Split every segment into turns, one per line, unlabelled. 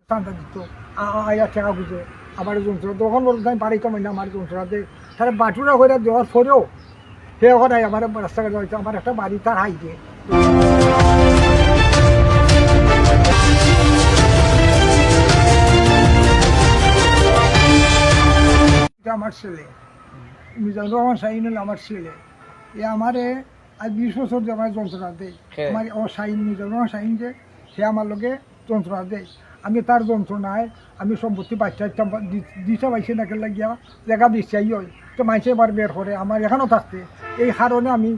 চান্দা দিত আয়া টাকা বুঝে আমার যন্ত্র তখন বলতে আমি বাড়ি কমাই না আমার যন্ত্রতে তারা বাটুরা করে দেওয়ার পরেও সে এখন আমার রাস্তাঘাটে হয়তো আমার একটা বাড়ি তার হাই দিয়ে আমার ছেলে মিজানুর রহমান শাহিন হল আমার ছেলে এ আমারে আজ 20 বছর যে আমার যন্ত্রণা দেয় আমার ও শাহিন মিজানুর রহমান শাহিন যে সে আমার লোকে যন্ত্রণা দেয় আমি তার যন্ত্রণায় আমি সম্পত্তি বাচ্চা দিশা পাইছি নাকি লাগিয়া জায়গা দিচ্ছাই হয় তো মাইসে এবার বের করে আমার এখানেও থাকতে এই কারণে আমি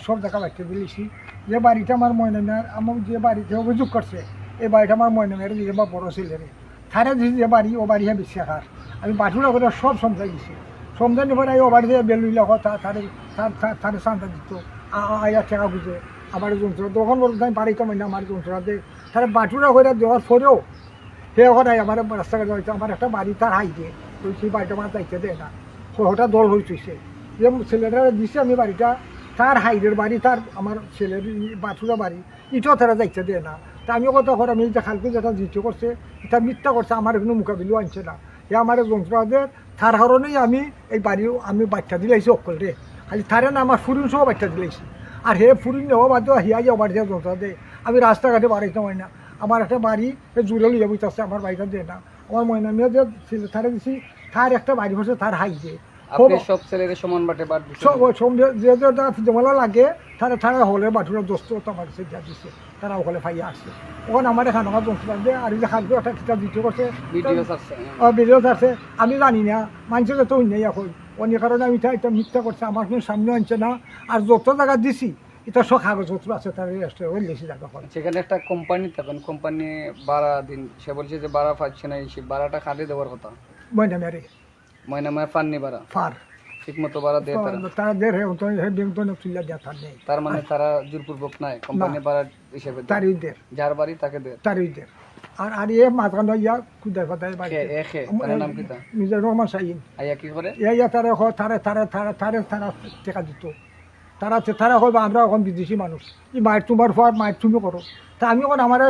সব জায়গা বাচ্চা দিয়েছি যে বাড়িটা আমার ময়নামের আমার যে বাড়িতে অভিযোগ করছে এই বাড়িটা আমার ময়নামের যে বা বড় ছেলের তারে যে বাড়ি ও বাড়ি বেশি খার আমি বাটুরা করে সব সমঝাই দিছি সমঝানি পরে ও বাড়িতে বেলুইলা কথা তারে চান্দা দিত আয়া টাকা বুঝে আমার যন্ত্র তখন বলতে আমি বাড়ি কমাই না আমার যন্ত্রণাতে তারা বাটুরা করে দেওয়ার পরেও সে এখন আমার রাস্তাঘাটে হয়তো আমার একটা বাড়ি তার হাই দিয়ে তো সেই বাড়িটা আমার দায়িত্ব দেয় না হঠাৎ দল হয়েছে যে ছেলেটা দিছে আমি বাড়িটা তার হাইডের বাড়ি তার আমার ছেলের বাটুরা বাড়ি এটাও তারা দায়িত্ব দেয় না তা আমি কথা করে আমি যে খালকে যেটা জিজ্ঞেস করছে এটা মিথ্যা করছে আমার এখানে মোকাবিলও আনছে না এ আমার যন্ত্রদের তার কারণেই আমি এই বাড়িও আমি বাচ্চা দিলাইছি অকল রে খালি তারে না আমার ফুরিন সহ বাচ্চা দিলাইছি আর হে ফুরিন নেওয়া বাধ্য হিয়া যাওয়া বাড়িতে যন্ত্র দেয় আমি রাস্তাঘাটে বাড়াইতে হয় না আমার একটা বাড়ি জুড়ে লিয়ে বইতেছে আমার বাড়িটা দেয় না আমার ময়না মেয়ে যে ছিল তারে দিছি তার একটা বাড়ি বসে তার হাই দিয়ে
সব ছেলেদের সমান বাটে বাট
যে জমালা লাগে তারা তারা হলে বাটুরা দোস্ত আমার কাছে যা দিচ্ছে তারা ওখানে ফাইয়া আসছে ওখানে আমার এখানে আমার যন্ত্র লাগবে আর এই যে খাদ্য একটা কিতাব দিতে করছে ভিডিও আছে আমি জানি না মানুষের তো অন্যায় এখন অন্য কারণে আমি এটা মিথ্যা করছে আমার কোনো সামনে আনছে না আর যত জায়গা দিছি এটা সব কাগজপত্র আছে তার রেস্টুরেন্ট বেশি জায়গা করে
সেখানে একটা কোম্পানি থাকেন কোম্পানি ভাড়া দিন সে বলছে যে ভাড়া পাচ্ছে না সেই ভাড়াটা খাটে দেওয়ার কথা
ময়না মেরে
ময়না মায়ের পাননি ভাড়া
ফার
ঠিক মতো ভাড়া দেয়
তারা দের বেতন তুলে দেওয়া তার নেই
তার মানে তারা জোরপূর্বক নাই কোম্পানি ভাড়া হিসেবে
তারই দের
যার বাড়ি তাকে দেয়
তারই দের আর এ মাঝখানে ইয়া কুদার কথায় বাড়ি
নাম কি তা
মিজানুর রহমান শাহিন
আইয়া কি করে
ইয়া তারা তারা টেকা দিত তারা কইবা আমরা এখন বিদেশি মানুষ এই মায়ের তোমার পর মায়ের তুমি করো তা আমি এখন আমার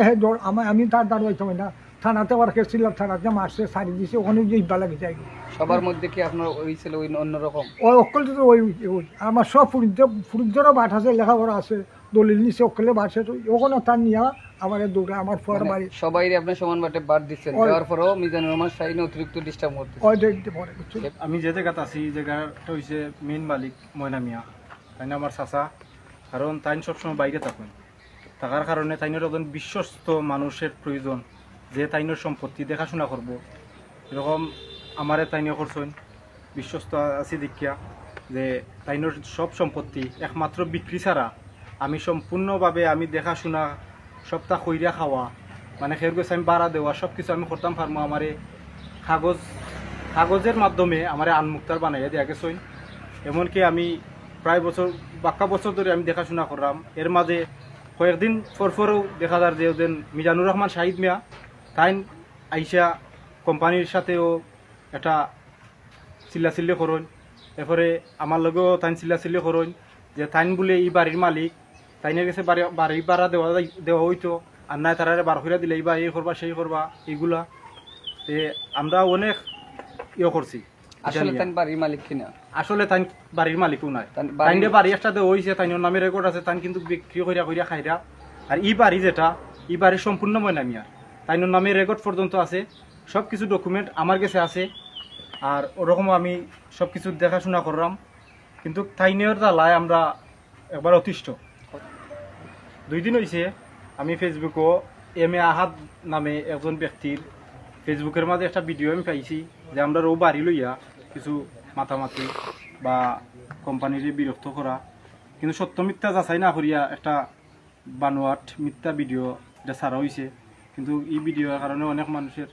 আমি তার দাঁড় হইতে হয় না থানাতে আবার খেয়েছিলাম থানাতে মারছে সারি দিছে ওখানে যে ইবা লাগে যাই
সবার মধ্যে কি আপনার ওই ছিল ওই অন্যরকম
ওই অকল তো ওই আমার সব ফুরিদেরও বাট আছে লেখাপড়া আছে দলিল নিচে অকলে বাট আছে ওখানে তার নিয়ে আমার দৌড়ে আমার ফোয়ার বাড়ি
সবাই আপনি সমান বাটে বাদ দিচ্ছেন দেওয়ার পরেও মিজানুর রহমান শাহিন অতিরিক্ত ডিস্টার্ব করতে
আমি যে জায়গাতে আছি এই জায়গাটা হচ্ছে মেইন মালিক ময়না মিয়া তাই না আমার চাচা কারণ তাই সবসময় বাইরে থাকেন থাকার কারণে তাইনের একজন বিশ্বস্ত মানুষের প্রয়োজন যে তাইনের সম্পত্তি দেখাশোনা করব এরকম আমারে তাইনে করছেন বিশ্বস্ত আছি দেখিয়া যে তাইনের সব সম্পত্তি একমাত্র বিক্রি ছাড়া আমি সম্পূর্ণভাবে আমি দেখাশোনা সপ্তাহ কইরা খাওয়া মানে খের গেছে আমি ভাড়া দেওয়া সব কিছু আমি করতাম পারবো আমারে কাগজের মাধ্যমে আমারে আনমুক্তার বানাইয়া দেওয়া গেছেন এমনকি আমি প্রায় বাক্কা বছর ধরে আমি দেখাশোনা করলাম এর মাঝে কয়েকদিন পরও দেখা যায় যে ওদের মিজানুর রহমান শাহিদ মিয়া তাইন আইসা কোম্পানির সাথেও একটা চিল্লাচিল্লি করুন এরপরে আমার লগেও তাইন চিল্লাচিল্লি করুন যে তাইন বলে এই বাড়ির মালিক তাইনের কাছে বাড়ি ভাড়া দেওয়া হইতো আর নাই তারা বার করে দিলে এইবা এই করবা সেই করবা এইগুলা আমরা অনেক করছি
আসলে তাই বাড়ির মালিক কিনা
আসলে তাই বাড়ির মালিকও নাই তাইনে বাড়ি একটা হয়েছে তাইনের নামে রেকর্ড আছে তাই কিন্তু বিক্রি করিয়া খাইরা আর ই বাড়ি যেটা ই বাড়ি সম্পূর্ণ ময়না মিয়ার তাইনের নামে রেকর্ড পর্যন্ত আছে সব কিছু ডকুমেন্ট আমার কাছে আছে আর ওরকম আমি সব কিছু দেখাশোনা করলাম কিন্তু তাইনের জ্বালায় আমরা একবার অতিষ্ঠ 2 দিন হয়েছে আমি ফেসবুকও এম.এ. আহাদ নামে একজন ব্যক্তির ফেসবুকের মাঝে একটা ভিডিও আমি পাইছি যে আমরা ও বাড়ি লইয়া কিছু মাতামাতি বা কোম্পানির বিরক্ত করা কিন্তু সত্য মিথ্যা যাচাই না করিয়া একটা বানোয়াট মিথ্যা ভিডিও এটা ছাড়া হয়েছে কিন্তু এই ভিডিওর কারণে অনেক মানুষের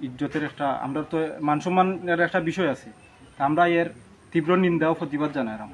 ইজ্জতের একটা আমরা তো মান সম্মানের একটা বিষয় আছে আমরা এর তীব্র নিন্দা ও প্রতিবাদ জানাইলাম।